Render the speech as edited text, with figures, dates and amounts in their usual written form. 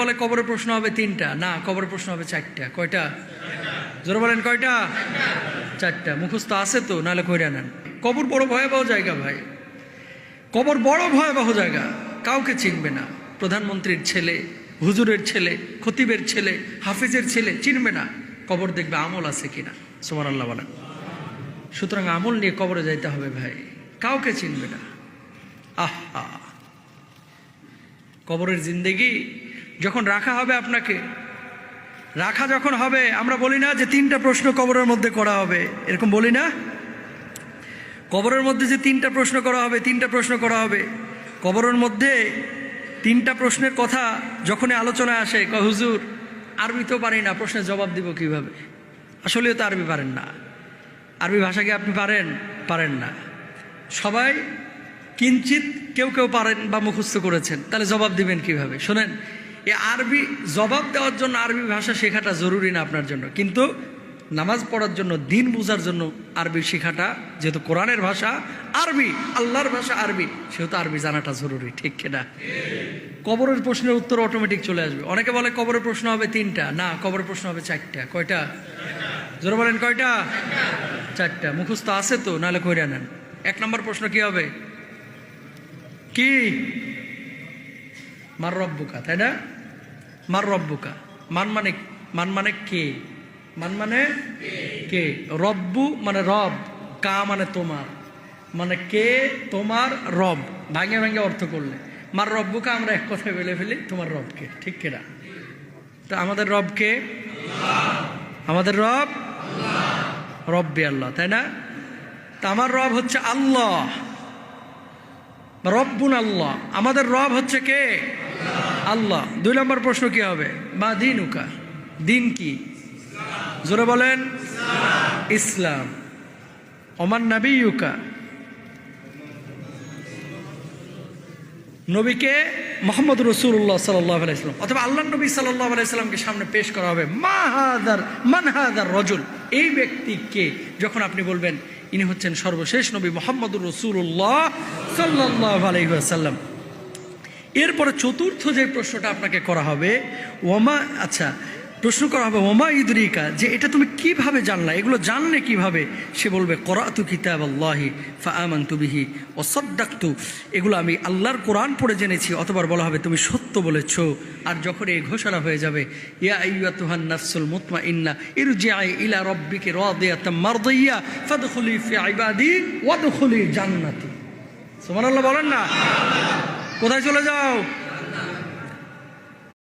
বলে কবরের প্রশ্ন হবে 3টা, না কবরের প্রশ্ন হবে 4টা। কয়টা? জোরে বলেন কয়টা? 4টা। মুখস্থ আছে তো, নাহলে কইরা নেন। কবর বড় ভয়াবহ জায়গা ভাই, কবর বড় ভয়াবহ জায়গা। কাউকে চিনবে না, প্রধানমন্ত্রীর ছেলে, হুজুরের ছেলে, খতিবের ছেলে, হাফিজের ছেলে চিনবে না। কবর দেখবে আমল আছে কিনা। সুবহানাল্লাহ বলেন। সুতরাং আমল নিয়ে কবরে যাইতে হবে ভাই, কাউকে চিনবে না। আহা, কবরের জিন্দেগি যখন রাখা হবে, আপনাকে রাখা যখন হবে, আমরা বলি না যে 3টা প্রশ্ন কবরের মধ্যে করা হবে, এরকম বলি না? কবরের মধ্যে যে 3টা প্রশ্ন করা হবে, 3টা প্রশ্ন করা হবে। কবরের মধ্যে 3টা প্রশ্নের কথা যখনই আলোচনায় আসে, কয় হুজুর আরবি তো পারি না, প্রশ্নের জবাব দিব কিভাবে? আসলেও তো আরবি পারেন না। আরবি ভাষা কি আপনি পারেন? পারেন না। সবাই কিঞ্চিত কেউ কেউ পারেন বা মুখস্থ করেছেন, তাহলে জবাব দিবেন কিভাবে? শোনেন, এই আরবি জবাব দেওয়ার জন্য আরবি ভাষা শেখাটা জরুরি না আপনার জন্য, কিন্তু নামাজ পড়ার জন্য, দিন বোঝার জন্য আরবি শেখাটা, যেহেতু কোরআনের ভাষা আরবি, আল্লাহর ভাষা আরবি, সেহেতু আরবি জানাটা জরুরি। ঠিক কিনা? কবরের প্রশ্নের উত্তর অটোমেটিক চলে আসবে। অনেকে বলে কবরের প্রশ্ন হবে 3টা, না কবরের প্রশ্ন হবে 4টা। কয়টা? জোরে বলেন কয়টা? 4টা। মুখস্থ আছে তো, নাহলে কইরা নেন। 1 নম্বর প্রশ্ন কি হবে? কি? মার রব্বুকা, তাই না? মার রব্বুকা, মান মানে কে? মান মানে কে? রব্বু মানে রব, কা মানে তোমার, মানে কে তোমার রব। ভাঙে ভাঙে অর্থ করলে মার রব্বুকা আমরা এক কথায় বলে ফেলি, তোমার রবকে। ঠিক কিনা? তো আমাদের রবকে, আমাদের রব রব্বে আল্লাহ, তাই না? তা আমার রব হচ্ছে আল্লাহ, রব্বুন আল্লাহ। আমাদের রব হচ্ছে কে? আল্লাহ। 2 নম্বর প্রশ্ন কি হবে? মা দিনুকা, দিন কি? জোরে বলেন ইসলাম। ওমান নাবিয়ুকা, নবীকে মুহাম্মদ রাসূলুল্লাহ সাল্লাল্লাহু আলাইহি ওয়াসাল্লাম অথবা আল্লাহর নবী সাল্লাল্লাহু আলাইহি ওয়াসাল্লামকে সামনে পেশ করা হবে। মান হাদার রাজুল, এই ব্যক্তি কে? যখন আপনি বলবেন ইনি হচ্ছেন সর্বশেষ নবী মুহাম্মদুর রাসূলুল্লাহ সাল্লাল্লাহু আলাইহি ওয়াসাল্লাম। এরপরে চতুর্থ যে প্রশ্নটা আপনাকে করা হবে, প্রশ্ন করা হবে ওমা ইদরিকা, যে এটা তুমি কিভাবে জানলা, এগুলো জানলে কিভাবে? সে বলবে করাতু কিতাবাল্লাহি ফাআমানতু বিহি ওয়া সাদ্দাকতু, এগুলো আমি আল্লাহর কোরআন পড়ে জেনেছি। অতবার বলা হবে তুমি সত্য বলেছো। আর যখন এই ঘোষণা হয়ে যাবে, ইয়া আইয়্যাতুহান নাফসুল মুতমাইন্না ইরজিই ইলা রাব্বিকি রাদিয়াতাম মারদিয়া ফাদখুলি ফি ইবাদি ওয়াদখুলি জান্নাতি। সুবহানাল্লাহ বলেন না? কোথায় চলে যাও?